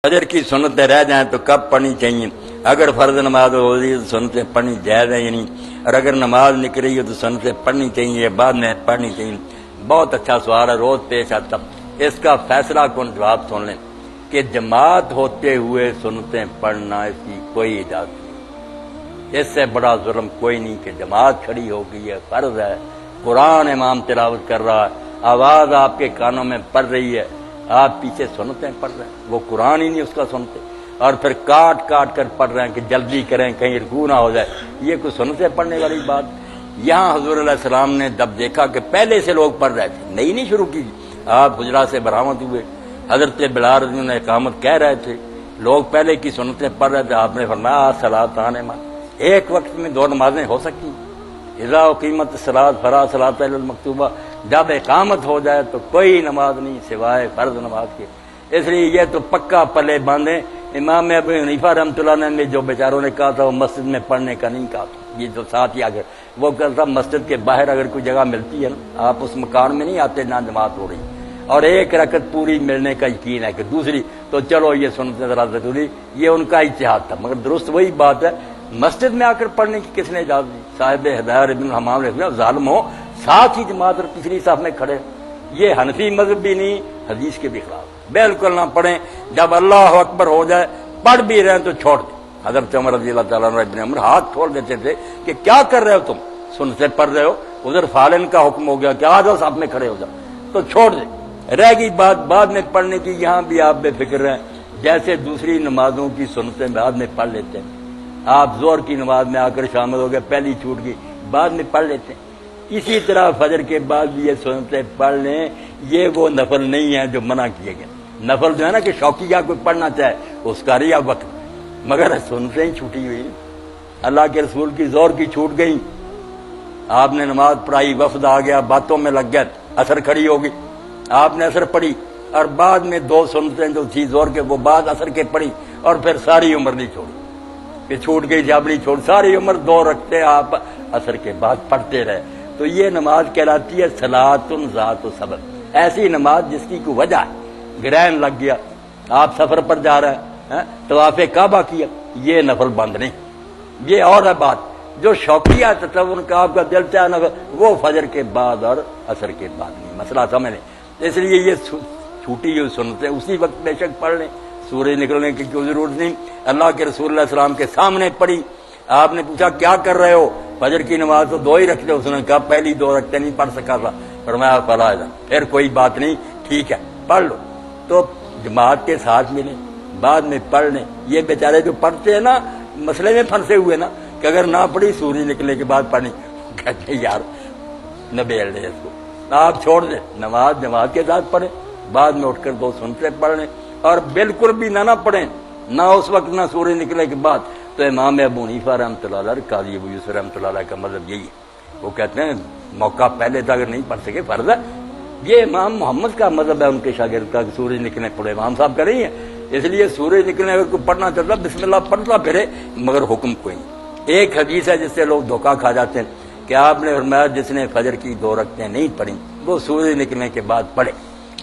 فجر کی سنتیں رہ جائیں تو کب پڑھنی چاہیے؟ اگر فرض نماز ہو رہی ہے تو سنتیں پڑھنی جائز ہے یا نہیں، اور اگر نماز نکل رہی ہے تو سنتیں پڑھنی چاہیے یا بعد میں پڑھنی چاہیے؟ بہت اچھا سوال ہے، روز پیش آتا۔ اس کا فیصلہ کن جواب سن لیں کہ جماعت ہوتے ہوئے سنتیں پڑھنا اس کی کوئی اجازت نہیں۔ اس سے بڑا ظلم کوئی نہیں کہ جماعت کھڑی ہو گئی ہے، فرض ہے، قرآن امام تلاوت کر رہا ہے، آواز آپ کے کانوں میں پڑ رہی ہے، آپ پیچھے سنتیں پڑھ رہے ہیں، وہ قرآن ہی نہیں اس کا سنتے، اور پھر کاٹ کاٹ کر پڑھ رہے ہیں کہ جلدی کریں کہیں رکوع نہ ہو جائے۔ یہ کوئی سنتیں پڑھنے والی بات؟ یہاں حضور علیہ السلام نے جب دیکھا کہ پہلے سے لوگ پڑھ رہے تھے، نئی نہیں شروع کی، آپ حجرات سے برآمد ہوئے، حضرت بلال رضی اللہ عنہ اقامت کہہ رہے تھے، لوگ پہلے کی سنتیں پڑھ رہے تھے، آپ نے فرمایا صلاۃان ایک وقت میں دو نمازیں ہو سکتی ہیں، اذا اقیمت الصلاۃ فلا صلاۃ الا المکتوبہ، جب اقامت ہو جائے تو کوئی نماز نہیں سوائے فرض نماز کے۔ اس لیے یہ تو پکا پلے باندھیں۔ امام ابو حنیفہ رحمۃ اللہ علیہ نے جو بیچاروں نے کہا تھا وہ مسجد میں پڑھنے کا نہیں کہا تھا، یہ جو ساتھ ہی آگے وہ کہتا تھا مسجد کے باہر اگر کوئی جگہ ملتی ہے نا، آپ اس مکان میں نہیں آتے جہاں جماعت ہو رہی اور ایک رکعت پوری ملنے کا یقین ہے کہ دوسری تو چلو یہ سنت ذرا ضروری، یہ ان کا اجتہاد تھا، مگر درست وہی بات ہے، مسجد میں آ کر پڑھنے کی کس نے اجازت دی؟ صاحب ہدایت ابن حمام نے کہا ظالم ہو، ساتھ ہی جماعت اور پچھلی صف میں کھڑے، یہ حنفی مذہب بھی نہیں، حدیث کے بھی خلاف، بالکل نہ پڑھیں۔ جب اللہ اکبر ہو جائے پڑھ بھی رہے ہیں تو چھوڑ دیں۔ حضرت عمر رضی اللہ تعالیٰ عنہ ابن عمر ہاتھ چھوڑ دیتے تھے کہ کیا کر رہے ہو تم، سنتے پڑھ رہے ہو، ادھر فالن کا حکم ہو گیا کہ آ جاؤ صف میں کھڑے ہو جاؤ، تو چھوڑ دیں۔ رہ گئی بات بعد میں پڑھنے کی، یہاں بھی آپ بے فکر رہیں، جیسے دوسری نمازوں کی سنتیں بعد میں پڑھ لیتے ہیں، آپ ظہر کی نماز میں آ کر شامل ہو گئے، پہلی چھوٹ گئی بعد میں پڑھ لیتے ہیں، اسی طرح فجر کے بعد بھی یہ سنتیں پڑھ لیں۔ یہ وہ نفل نہیں ہے جو منع کیے گئے، نفل جو ہے نا کہ شوقیہ کوئی پڑھنا چاہے اس کا ریا وقت، مگر سنتیں ہی چھوٹی ہوئی، اللہ کے رسول کی ظہر کی چھوٹ گئی، آپ نے نماز پڑھائی، وفد آ گیا، باتوں میں لگ گئے، اثر کھڑی ہوگی، آپ نے اثر پڑھی اور بعد میں دو سنتیں جو تھی ظہر کے وہ بعد اثر کے پڑھی، اور پھر ساری عمر نہیں چھوڑی، کہ چھوٹ گئی جب نہیں چھوڑ، ساری عمر دو رکھتے آپ اثر کے بعد پڑھتے رہے، تو یہ نماز کہلاتی ہے صلاۃ ذات سبب، ایسی نماز جس کی کوئی وجہ ہے، گرہن لگ گیا، آپ سفر پر جا رہے ہیں، طواف کعبہ کیا، یہ نفل بند نہیں، یہ اور ہے بات، جو شوقیہ تصور کا آپ کا دل چاہے نفل وہ فجر کے بعد اور عصر کے بعد نہیں، مسئلہ سمجھ لیں۔ اس لیے یہ چھوٹی ہوئی سنتیں اسی وقت بے شک پڑھ لیں، سورج نکلنے کی کوئی ضرورت نہیں، اللہ کے رسول اللہ علیہ السلام کے سامنے پڑھی، آپ نے پوچھا کیا کر رہے ہو؟ فجر کی نماز تو دو ہی رکھتے، اس نے کہا پہلی دو رکھتے نہیں پڑھ سکا تھا، فرمایا فلا پھر کوئی بات نہیں، ٹھیک ہے پڑھ لو، تو جماعت کے ساتھ ملیں، بعد میں پڑھ لیں۔ یہ بیچارے جو پڑھتے ہیں نا مسئلے میں پھنسے ہوئے نا کہ اگر نہ پڑھی سورج نکلنے کے بعد پڑھنی، کہتے یار نہ بیل دے اس کو، آپ چھوڑ دیں، نماز جماعت کے ساتھ پڑھیں، بعد میں اٹھ کر دو سنتیں پڑھ لیں، اور بالکل بھی نہ پڑھیں، نہ اس وقت نہ سورج نکلنے کے بعد، تو امام ابو حنیفہ رحمۃ اللہ علیہ، قاضی ابو یوسف رحمۃ اللہ علیہ کا مذہب یہی ہے، وہ کہتے ہیں موقع پہلے تھا اگر نہیں پڑھ سکے فرض ہے، یہ امام محمد کا مذہب ہے ان کے شاگرد کا کہ سورج نکلنے پڑے، امام صاحب کا نہیں ہے، اس لیے سورج نکلنے اگر کوئی پڑھنا چاہتا بسم اللہ پڑھتا پھرے، مگر حکم کوئی نہیں۔ ایک حدیث ہے جس سے لوگ دھوکہ کھا جاتے ہیں کہ آپ نے فرمایا جس نے فجر کی دو رکعتیں نہیں پڑھی وہ سورج نکلنے کے بعد پڑھے،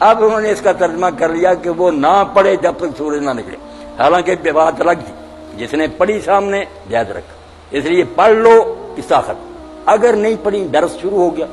اب انہوں نے اس کا ترجمہ کر لیا کہ وہ نہ پڑھے جب تک سورج نہ نکلے، حالانکہ بات الگ تھی، جس نے پڑھی سامنے یاد رکھا، اس لیے پڑھ لو قصہ ختم۔ اگر نہیں پڑھی درس شروع ہو گیا،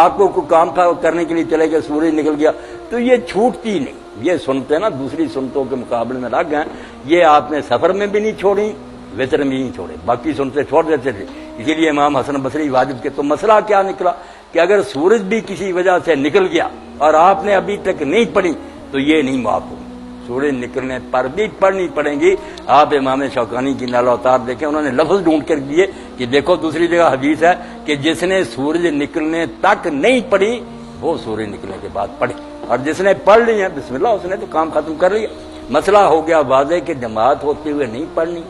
آپ کو کوئی کام تھا کرنے کے لیے چلے گئے، سورج نکل گیا، تو یہ چھوٹتی نہیں، یہ سنتے نا دوسری سنتوں کے مقابلے میں لگ گئے، یہ آپ نے سفر میں بھی نہیں چھوڑی، وطر میں نہیں چھوڑے، باقی سنتے چھوڑ دیتے تھے۔ اسی لیے امام حسن بصری واجب کے تو مسئلہ کیا نکلا کہ اگر سورج بھی کسی وجہ سے نکل گیا اور آپ نے ابھی تک نہیں پڑھی تو یہ نہیں معاف ہوگی، سورج نکلنے پر بھی پڑھنی پڑیں گی۔ آپ امام شوکانی کی نال اوتار دیکھیں، انہوں نے لفظ ڈھونڈ کر دیے کہ دیکھو دوسری جگہ حدیث ہے کہ جس نے سورج نکلنے تک نہیں پڑھی وہ سورج نکلنے کے بعد پڑھے، اور جس نے پڑھ لی ہے بسم اللہ اس نے تو کام ختم کر لیا۔ مسئلہ ہو گیا واضح کہ جماعت ہوتے ہوئے نہیں پڑھنی،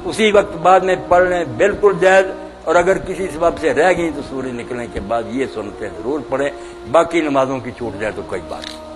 اسی وقت بعد میں پڑھ لیں، بالکل جائز، اور اگر کسی سبب سے رہ گئی تو سورج نکلنے کے بعد یہ سنتیں ضرور پڑھیں، باقی نمازوں کی چھوٹ جائے تو کوئی بات نہیں۔